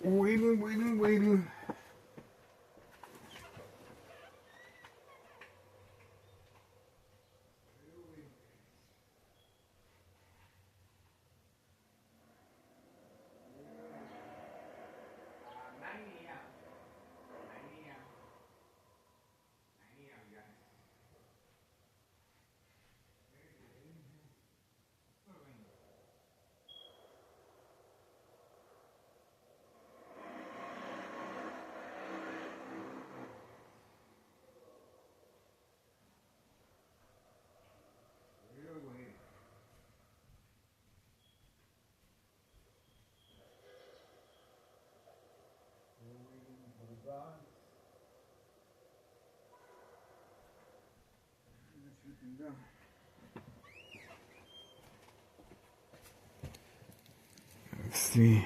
Waiting. Let's see.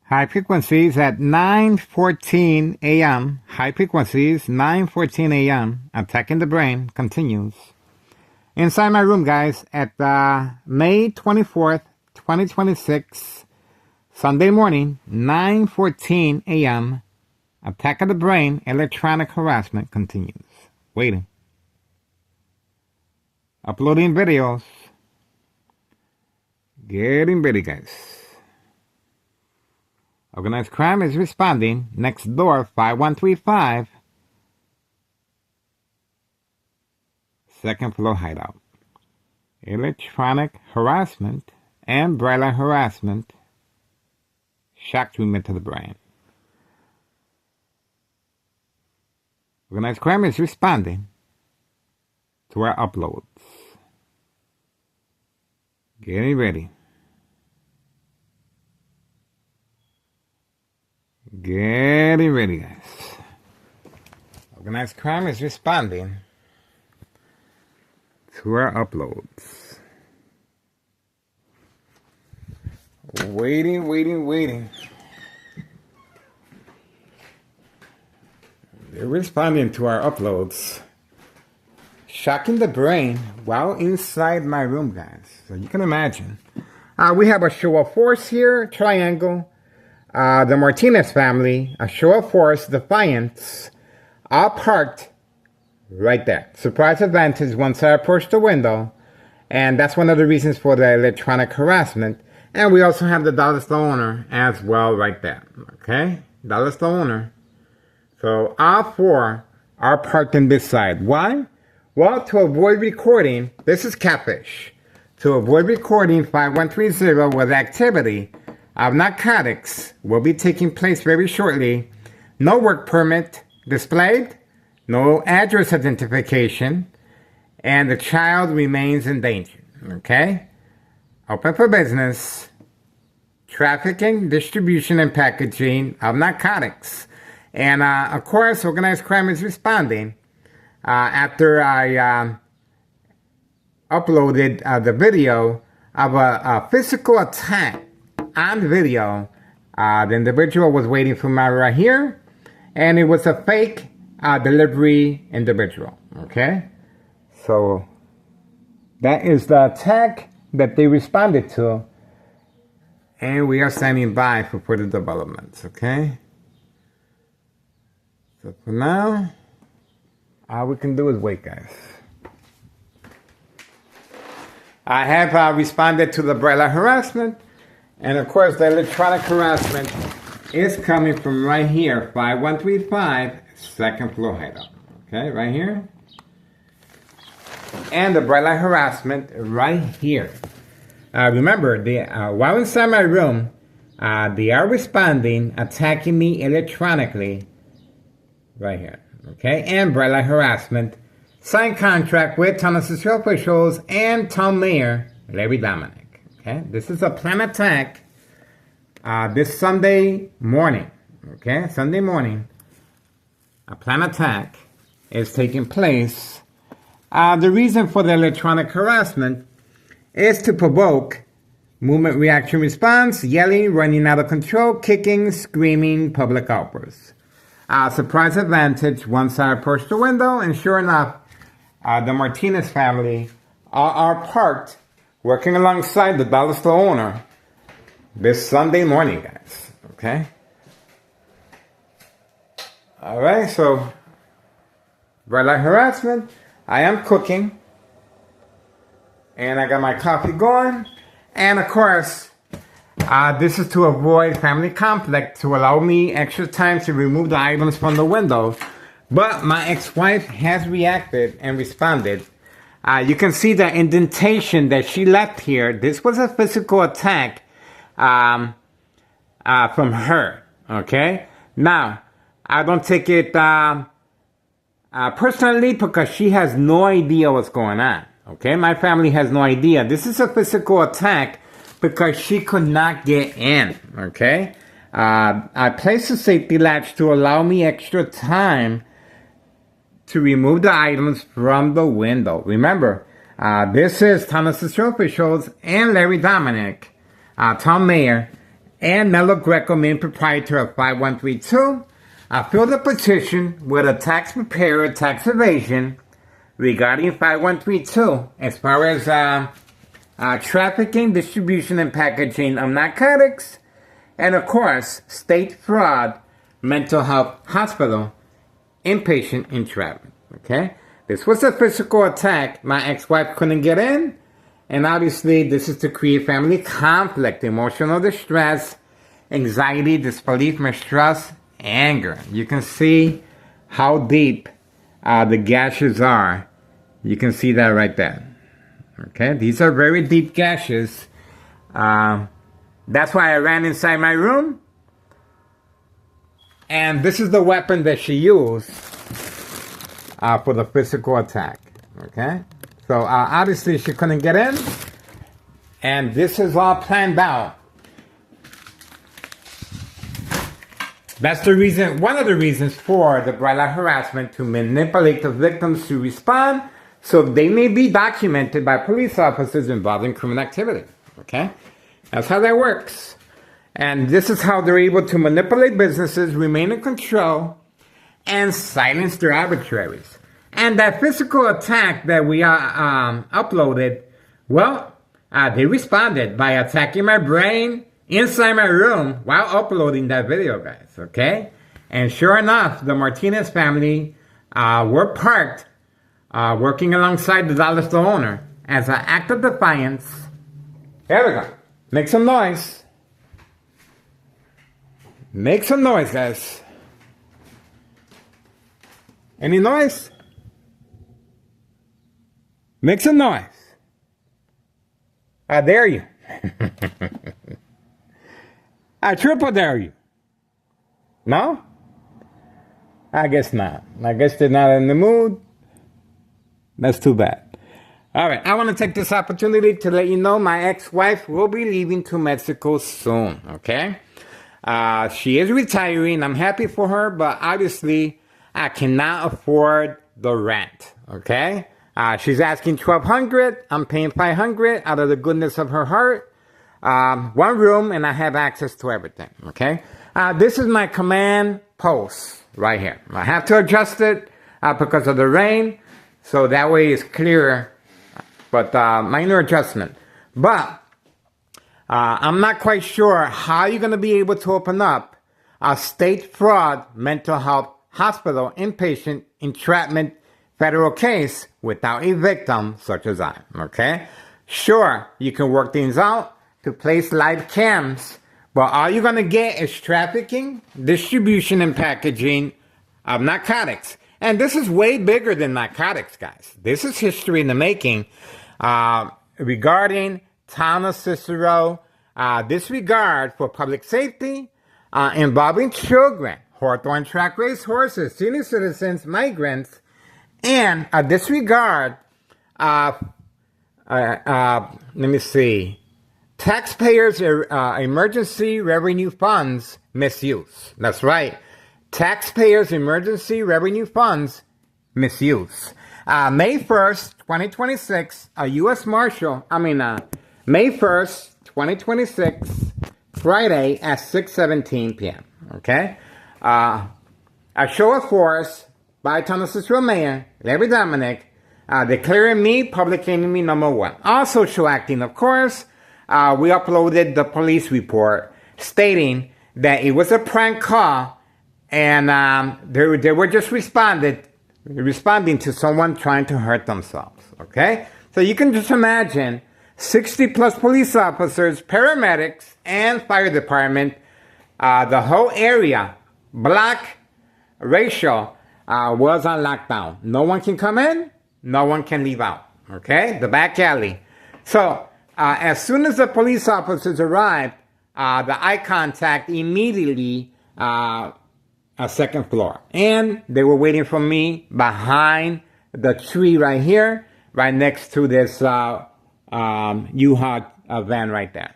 High frequencies at 9:14 a.m. High frequencies, 9:14 a.m. Attacking the brain continues. Inside my room, guys, at May 24th, 2026, Sunday morning, 9:14 a.m. Attack of the brain, electronic harassment continues. Waiting. Uploading videos. Getting ready, guys. Organized crime is responding. Next door, 5135. Second floor hideout. Electronic harassment and bright light harassment. Shock treatment to the brain. Organized crime is responding to our uploads. Getting ready. Getting ready, guys. Organized crime is responding to our uploads. Waiting. They're responding to our uploads. Shocking the brain while inside my room, guys. So you can imagine. We have a show of force here, triangle. The Martinez family, a show of force, Defiance, all parked right there. Surprise advantage once I approach the window. And that's one of the reasons for the electronic harassment. And we also have the dollar store owner as well right there. Okay? Dollar store owner. So all four are parked on this side. Why? Well, to avoid recording, this is Catfish. To avoid recording 5130 with activity of narcotics will be taking place very shortly. No work permit displayed, no address identification, and the child remains in danger. Okay? Open for business. Trafficking, distribution, and packaging of narcotics. And, of course, organized crime is responding. After I uploaded the video of a physical attack on video, the individual was waiting for me right here, and it was a fake delivery individual. Okay? So, that is the attack that they responded to, and we are standing by for further developments. Okay? So for now, all we can do is wait, guys. I have responded to the bright light harassment, and of course the electronic harassment is coming from right here, 5135, second floor hideout. Okay, right here. And the bright light harassment right here. Remember, while inside my room, they are responding, attacking me electronically. Right here, okay? And bright light harassment. Signed contract with town association officials and town mayor, Larry Dominic. Okay? This is a planned attack this Sunday morning. Okay? Sunday morning. A planned attack is taking place. The reason for the electronic harassment is to provoke movement reaction response, yelling, running out of control, kicking, screaming, public outbursts. Surprise advantage once I approach the window, and sure enough, the Martinez family are parked working alongside the dollar store owner this Sunday morning, guys. Okay? Alright, so bright light harassment. I am cooking, and I got my coffee going, and of course, this is to avoid family conflict, to allow me extra time to remove the items from the window. But my ex-wife has reacted and responded. You can see the indentation that she left here. This was a physical attack from her. Okay? Now, I don't take it personally because she has no idea what's going on. Okay? My family has no idea. This is a physical attack because she could not get in, okay? I placed a safety latch to allow me extra time to remove the items from the window. Remember, this is town association officials and Larry Dominic, town mayor, and Melo Greco, main proprietor of 5132, filed a petition with a tax preparer tax evasion regarding 5132 as far as trafficking, distribution, and packaging of narcotics, and of course, state fraud, mental health hospital, inpatient entrapment. Okay? This was a physical attack. My ex-wife couldn't get in. And obviously, this is to create family conflict, emotional distress, anxiety, disbelief, mistrust, anger. You can see how deep the gashes are. You can see that right there. Okay, these are very deep gashes. That's why I ran inside my room. And this is the weapon that she used for the physical attack. Okay? So obviously she couldn't get in. And this is all planned out. That's the reason, one of the reasons for the bright light harassment, to manipulate the victims to respond so they may be documented by police officers involved in criminal activity. Okay? That's how that works. And this is how they're able to manipulate businesses, remain in control, and silence their arbitraries. And that physical attack that we uploaded, well, they responded by attacking my brain inside my room while uploading that video, guys, okay? And sure enough, the Martinez family were parked working alongside the dollar store owner as an act of defiance. There we go. Make some noise. Make some noise, guys. Any noise? Make some noise. I dare you. I triple dare you. No? I guess not. I guess they're not in the mood. That's too bad. All right. I want to take this opportunity to let you know my ex-wife will be leaving to Mexico soon. Okay? She is retiring. I'm happy for her, but obviously I cannot afford the rent. Okay? She's asking $1,200. I'm paying $500 out of the goodness of her heart. One room, and I have access to everything. Okay? This is my command post right here. I have to adjust it because of the rain, so that way it's clearer. But minor adjustment. But I'm not quite sure how you're going to be able to open up a state fraud mental health hospital inpatient entrapment federal case without a victim such as I, okay? Sure, you can work things out to place live cams, but all you're gonna get is trafficking, distribution, and packaging of narcotics. And this is way bigger than narcotics, guys. This is history in the making regarding town of Cicero, disregard for public safety, involving children, Hawthorne track race horses, senior citizens, migrants, and a disregard of, let me see, taxpayers' emergency revenue funds misuse. That's right. Taxpayers' emergency revenue funds misuse. May 1st, 2026, a U.S. Marshal, May 1st, 2026, Friday at 6:17 p.m., okay? A show of force by Town of Cicero Mayor Larry Dominic, declaring me public enemy number 1. Also show acting, of course. We uploaded the police report stating that it was a prank call, and they were just responding to someone trying to hurt themselves. Okay, so you can just imagine 60 plus police officers, paramedics, and fire department, the whole area, black, racial, was on lockdown. No one can come in, no one can leave out. Okay, the back alley. So as soon as the police officers arrived, the eye contact immediately a second floor, and they were waiting for me behind the tree right here, right next to this U-Haul van right there.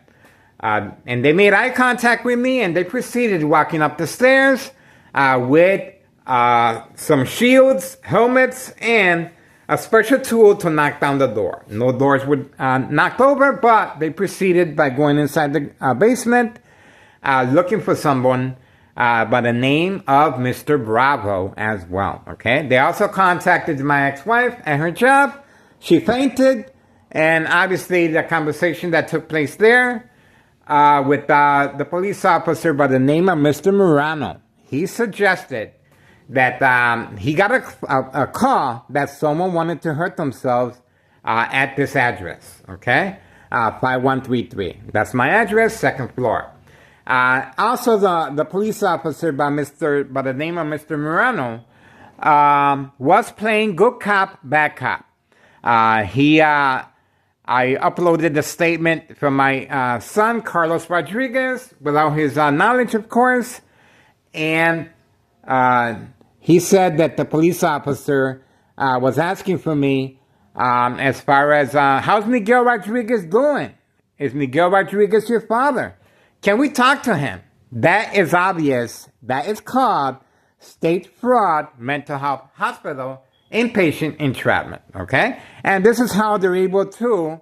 And they made eye contact with me, and they proceeded walking up the stairs with some shields, helmets, and a special tool to knock down the door. No doors were knocked over, but they proceeded by going inside the basement, looking for someone by the name of Mr. Bravo as well. Okay. They also contacted my ex-wife at her job. She fainted, and obviously the conversation that took place there with the police officer by the name of Mr. Morano. He suggested that he got a call that someone wanted to hurt themselves at this address. Okay. 5133. That's my address, second floor. Also, the police officer by the name of Mr. Morano was playing good cop, bad cop. I uploaded the statement from my son, Carlos Rodriguez, without his knowledge, of course, and he said that the police officer was asking for me as far as how's Miguel Rodriguez doing? Is Miguel Rodriguez your father? Can we talk to him? That is obvious. That is called state fraud, mental health hospital, inpatient entrapment, okay? And this is how they're able to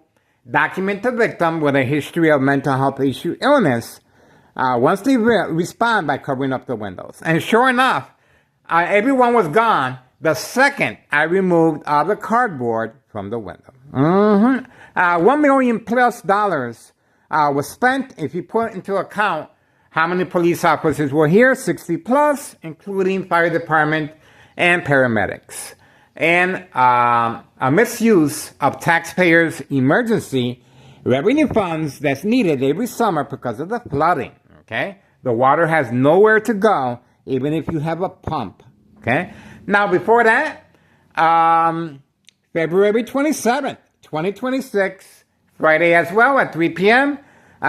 document the victim with a history of mental health issue illness once they respond by covering up the windows. And sure enough, everyone was gone the second I removed all the cardboard from the window. $1 million plus was spent if you put into account how many police officers were here, 60 plus, including fire department and paramedics. And a misuse of taxpayers' emergency revenue funds that's needed every summer because of the flooding, okay? The water has nowhere to go, even if you have a pump, okay? Now, before that, February 27th, 2026, Friday as well at 3 p.m.,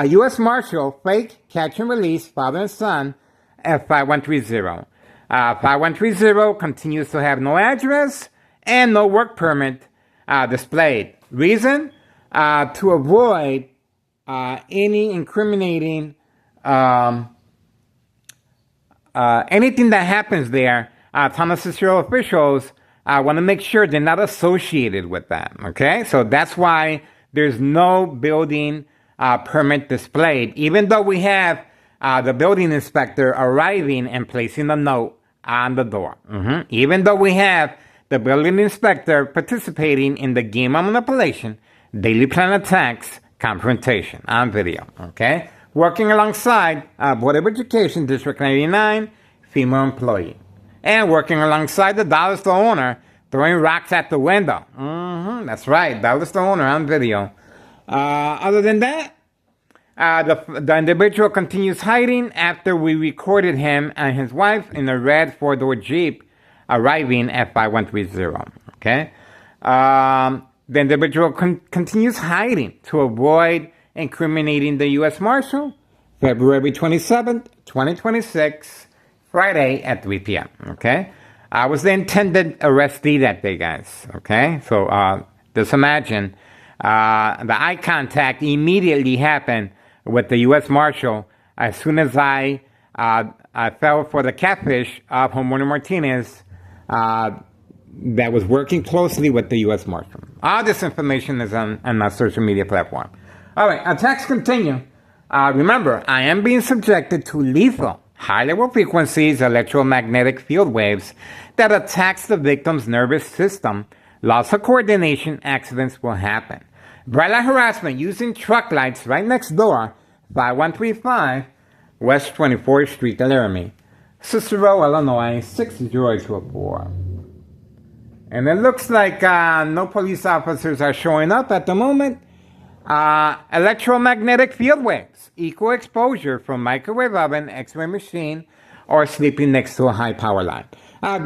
U.S. Marshal, fake catch and release father and son at 5130. 5130 continues to have no address and no work permit displayed. Reason? To avoid any incriminating, anything that happens there. Thomas Cicero officials want to make sure they're not associated with that. Okay? So that's why there's no building permit displayed, even though we have the building inspector arriving and placing a note on the door. Even though we have the building inspector participating in the game of manipulation, daily plan attacks, confrontation on video. Okay? Working alongside Board of Education, District 99, female employee. And working alongside the dollar store owner, throwing rocks at the window. That's right, dollar store owner on video. Other than that, the individual continues hiding after we recorded him and his wife in a red four-door Jeep arriving at 5130. Okay? The individual continues hiding to avoid incriminating the U.S. Marshal. February 27th, 2026, Friday at 3 p.m. Okay? I was the intended arrestee that day, guys. Okay? So just imagine the eye contact immediately happened with the U.S. Marshal as soon as I fell for the catfish of Homero Martinez that was working closely with the U.S. Marshal. All this information is on my social media platform. All right, attacks continue. Remember, I am being subjected to lethal, high-level frequencies, electromagnetic field waves that attacks the victim's nervous system. Loss of coordination, accidents will happen. Bright light harassment using truck lights right next door, 5135 West 24th Street, Laramie, Cicero, Illinois, 60204. And it looks like no police officers are showing up at the moment. Electromagnetic field waves, equal exposure from microwave oven, x-ray machine, or sleeping next to a high power line.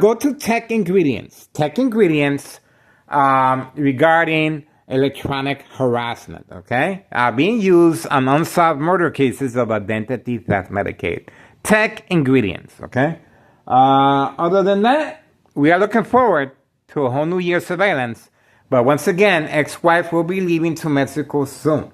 Go to Tech Ingredients. Tech Ingredients regarding electronic harassment, okay? Being used on unsolved murder cases of identity theft Medicaid. Tech Ingredients, okay? Other than that, we are looking forward to a whole new year surveillance. But once again, ex-wife will be leaving to Mexico soon.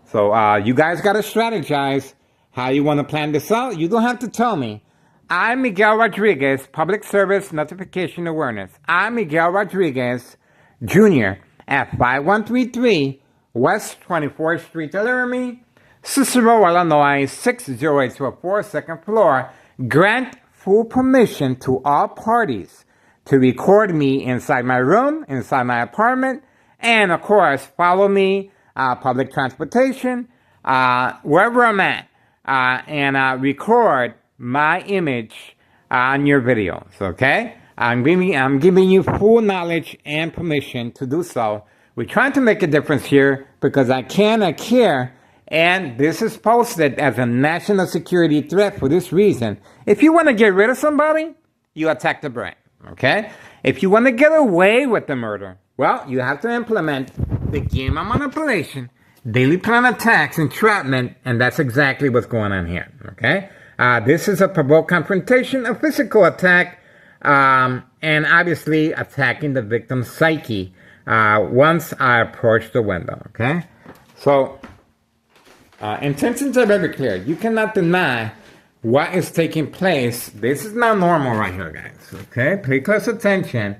So you guys got to strategize how you want to plan this out. You don't have to tell me. I'm Miguel Rodriguez, Public Service Notification Awareness. I'm Miguel Rodriguez, Jr. at 5133 West 24th Street, Laramie, Cicero, Illinois 60824, second floor. Grant full permission to all parties to record me inside my room, inside my apartment, and of course, follow me, public transportation, wherever I'm at, and record my image on your videos, okay? I'm giving you full knowledge and permission to do so. We're trying to make a difference here because I care, and this is posted as a national security threat for this reason. If you want to get rid of somebody, you attack the brain, okay? If you want to get away with the murder, well, you have to implement the game of manipulation, daily plan attacks, entrapment, and that's exactly what's going on here, okay? This is a provoked confrontation, a physical attack, and obviously attacking the victim's psyche once I approach the window, okay? So, intentions are very clear. You cannot deny what is taking place. This is not normal right here, guys, okay? Pay close attention.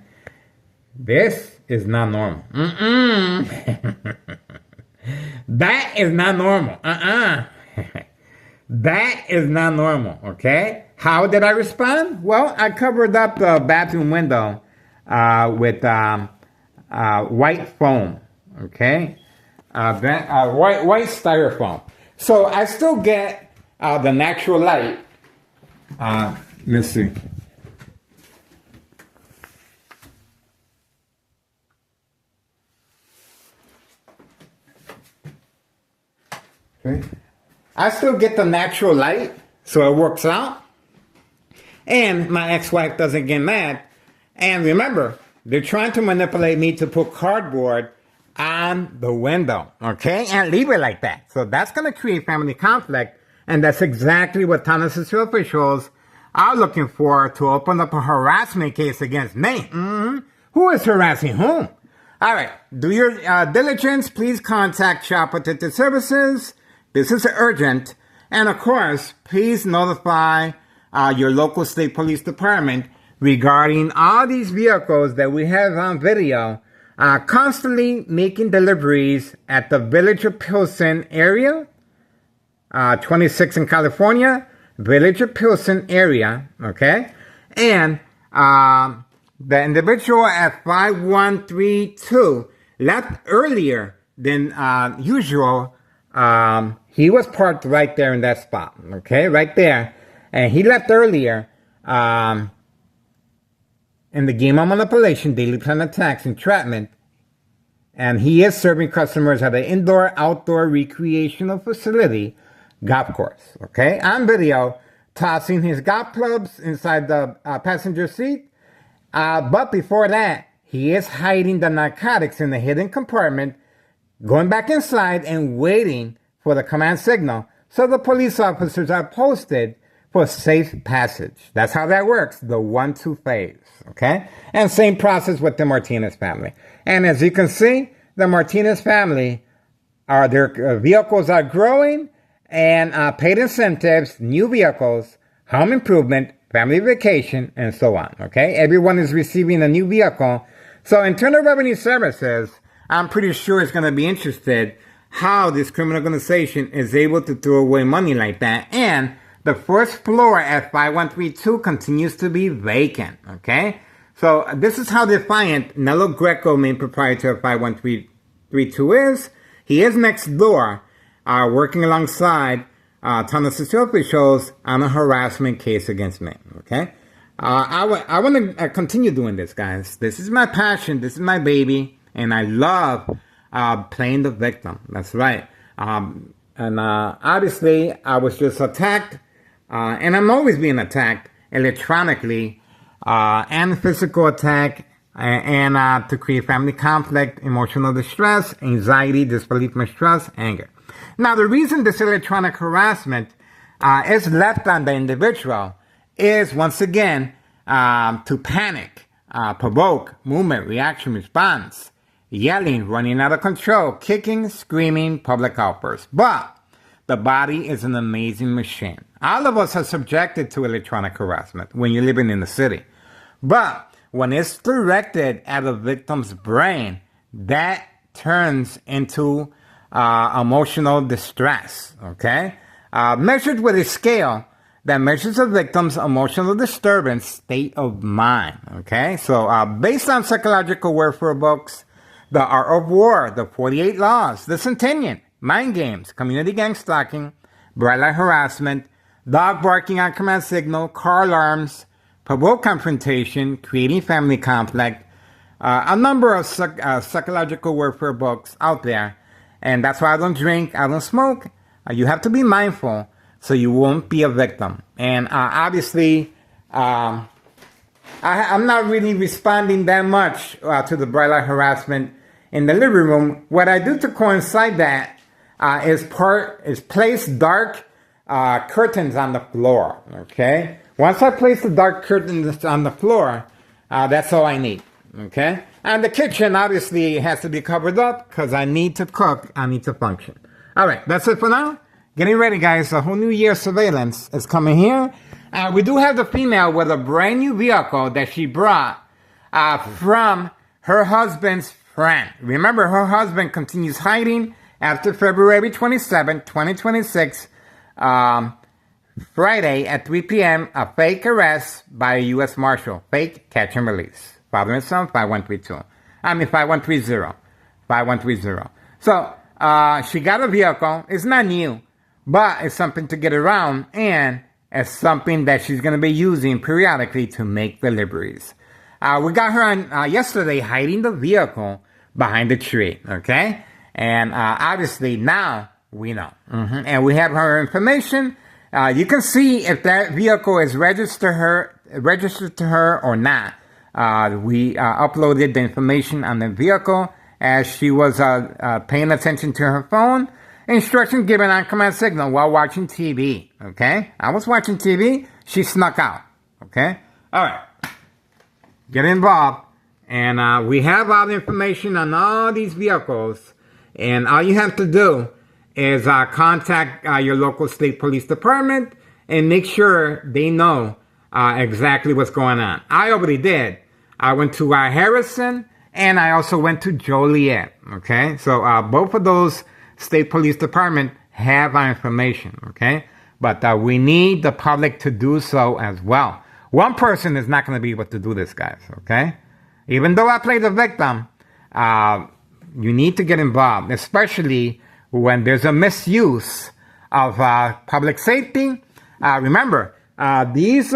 This is not normal. That is not normal. That is not normal, okay? How did I respond? Well, I covered up the bathroom window with white foam, okay? White styrofoam. So I still get the natural light. Let's see. Okay. I still get the natural light, so it works out. And my ex-wife doesn't get mad. And remember, they're trying to manipulate me to put cardboard on the window, okay? And leave it like that. So that's going to create family conflict. And that's exactly what Tennessee officials are looking for to open up a harassment case against me. Who is harassing whom? All right. Do your diligence. Please contact Child Protective Services. This is urgent. And of course, please notify your local state police department regarding all these vehicles that we have on video constantly making deliveries at the Village of Pilsen area, 26 in California, Village of Pilsen area, okay? And the individual at 5132 left earlier than usual. He was parked right there in that spot, okay, right there. And he left earlier in the game of manipulation, daily plan attacks, entrapment. And he is serving customers at an indoor-outdoor recreational facility golf course, okay, on video, tossing his golf clubs inside the passenger seat. But before that, he is hiding the narcotics in the hidden compartment, going back inside and waiting for the command signal. So the police officers are posted for safe passage. That's how that works, the 1-2 phase, okay? And same process with the Martinez family. And as you can see, the Martinez family, their vehicles are growing, and paid incentives, new vehicles, home improvement, family vacation, and so on, okay? Everyone is receiving a new vehicle. So Internal Revenue Services, I'm pretty sure is going to be interested how this criminal organization is able to throw away money like that. And the first floor at 5132 continues to be vacant, okay? So this is how defiant Nello Greco, main proprietor of 5132 is. He is next door, working alongside Tennessee officials on a harassment case against me, okay? I want to continue doing this, guys. This is my passion. This is my baby. And I love playing the victim. That's right. And obviously, I was just attacked. And I'm always being attacked electronically and physical attack and to create family conflict, emotional distress, anxiety, disbelief, mistrust, anger. Now, the reason this electronic harassment is left on the individual is, once again, to panic, provoke, movement, reaction, response, yelling, running out of control, kicking, screaming, public outbursts. But the body is an amazing machine. All of us are subjected to electronic harassment when you're living in the city. But when it's directed at a victim's brain, that turns into emotional distress, okay? Measured with a scale that measures a victim's emotional disturbance state of mind, okay? So based on psychological warfare books, The Art of War, The 48 Laws, The Centennial, Mind Games, Community Gang Stalking, Bright Light Harassment, Dog Barking on Command Signal, Car Alarms, Provoked Confrontation, Creating Family Conflict, a number of psychological warfare books out there. And that's why I don't drink, I don't smoke. You have to be mindful so you won't be a victim. And obviously, I'm not really responding that much to the bright light harassment in the living room. What I do to coincide that is place dark curtains on the floor, okay? Once I place the dark curtains on the floor, that's all I need, okay? And the kitchen obviously has to be covered up because I need to cook, I need to function. All right, that's it for now. Getting ready, guys. A whole new year of surveillance is coming here. We do have the female with a brand new vehicle that she brought from her husband's friend. Remember, her husband continues hiding after February 27, 2026, Friday at 3 p.m., a fake arrest by a U.S. Marshal. Fake catch and release. Father and son, 5132. 5130. 5130. So, she got a vehicle. It's not new, but it's something to get around, and it's something that she's going to be using periodically to make deliveries. We got her on yesterday hiding the vehicle behind the tree, okay? And obviously now we know. And we have her information. You can see if that vehicle is registered to her or not. We uploaded the information on the vehicle as she was paying attention to her phone. Instructions given on command signal while watching TV, okay? I was watching TV. She snuck out, okay? All right. Get involved. And we have all the information on all these vehicles. And all you have to do is contact your local state police department and make sure they know exactly what's going on. I already did. I went to Harrison, and I also went to Joliet, okay? So both of those state police department have our information, okay? But we need the public to do so as well. One person is not going to be able to do this, guys, okay? Even though I play the victim, you need to get involved, especially when there's a misuse of public safety. Remember, these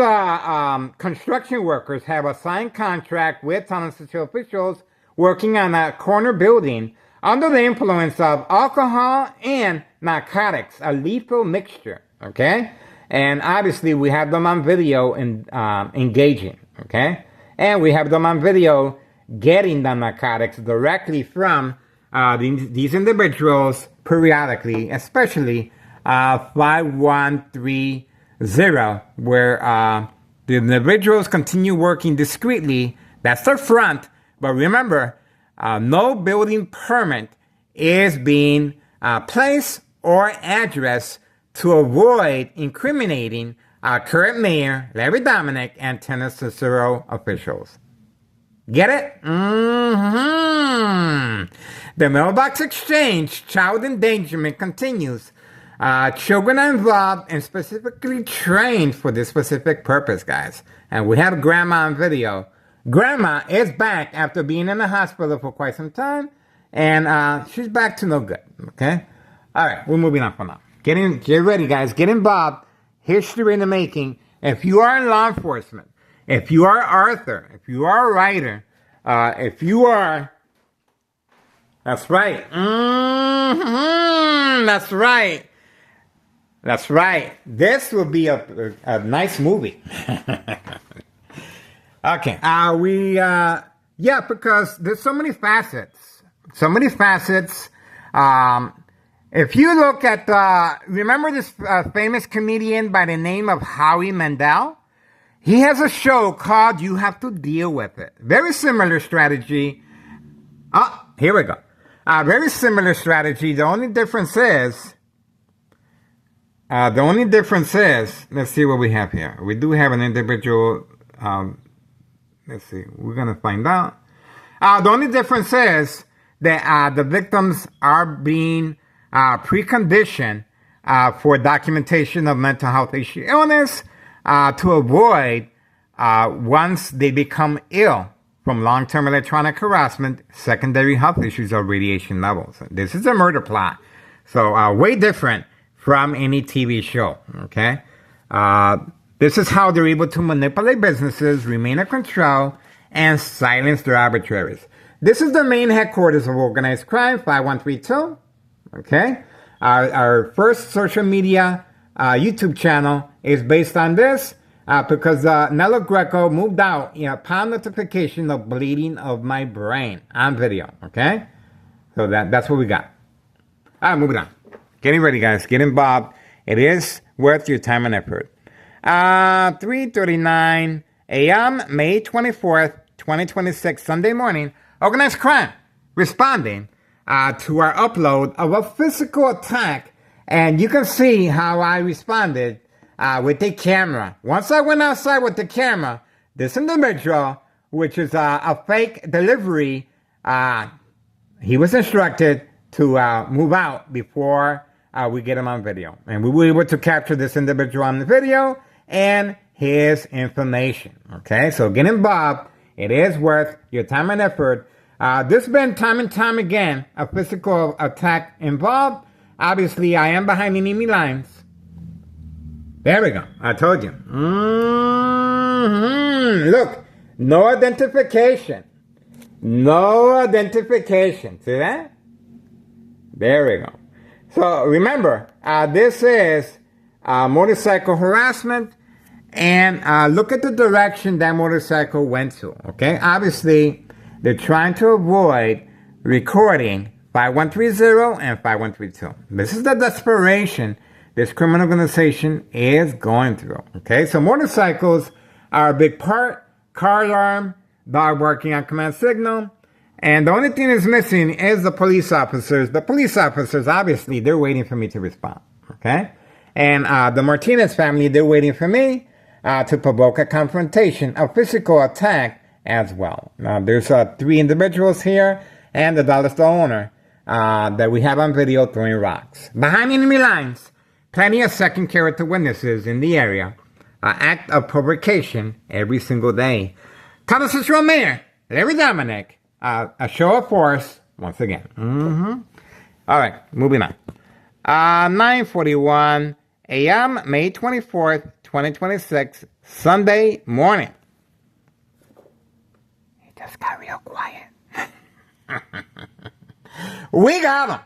construction workers have a signed contract with Town City officials working on a corner building under the influence of alcohol and narcotics, a lethal mixture, okay? And obviously, we have them on video and engaging, okay? And we have them on video getting the narcotics directly from these individuals periodically, especially 5130, where the individuals continue working discreetly. That's their front. But remember, no building permit is being placed or addressed to avoid incriminating current mayor Larry Dominic and Tennis Cicero officials. Get it? The mailbox exchange, child endangerment continues. Children are involved and specifically trained for this specific purpose, guys. And we have Grandma on video. Grandma is back after being in the hospital for quite some time, and she's back to no good, okay? All right, we're moving on for now. Get ready, guys. Get involved. History in the making. If you are in law enforcement, if you are Arthur, if you are a writer, if you are... That's right. That's right. That's right. This will be a nice movie. Okay. Yeah, because there's so many facets. So many facets. If you look at, remember this famous comedian by the name of Howie Mandel? He has a show called You Have to Deal With It. Very similar strategy. Oh, here we go. Very similar strategy. The only difference is, let's see what we have here. We do have an individual, let's see, we're going to find out. The only difference is that the victims are being precondition for documentation of mental health issue illness to avoid once they become ill from long-term electronic harassment, secondary health issues, or radiation levels. This is a murder plot. So way different from any TV show, okay? This is how they're able to manipulate businesses, remain in control, and silence their arbitraries. This is the main headquarters of organized crime, 5132, okay? Our first social media YouTube channel is based on this because Nello Greco moved out upon notification of bleeding of my brain on video, okay? So that's what we got. All right, moving on. Getting ready, guys. Get involved. It is worth your time and effort. 3:39 a.m., May 24th, 2026, Sunday morning. Organized crime responding to our upload of a physical attack. And you can see how I responded with the camera. Once I went outside with the camera, this individual, which is a fake delivery, he was instructed to move out before we get him on video. And we were able to capture this individual on the video and his information. Okay, so get involved. It is worth your time and effort. There's been time and time again a physical attack involved. Obviously, I am behind enemy lines. There we go. I told you. Look, no identification. No identification. See that? There we go. So remember, this is motorcycle harassment. And look at the direction that motorcycle went to. Okay? Obviously, they're trying to avoid recording 5130 and 5132. This is the desperation this criminal organization is going through. Okay, so motorcycles are a big part. Car alarm, dog barking on command signal. And the only thing that's missing is the police officers. The police officers, obviously, they're waiting for me to respond. Okay? And the Martinez family, they're waiting for me to provoke a confrontation, a physical attack as well. Now, there's 3 individuals here and the dollar store owner that we have on video throwing rocks. Behind enemy lines, plenty of second character witnesses in the area. Act of provocation every single day. Thomas Cicero Mayor, Larry Dominic, a show of force once again. All right, moving on. 9:41 a.m., May 24th, 2026, Sunday morning. It just got real quiet. We got him.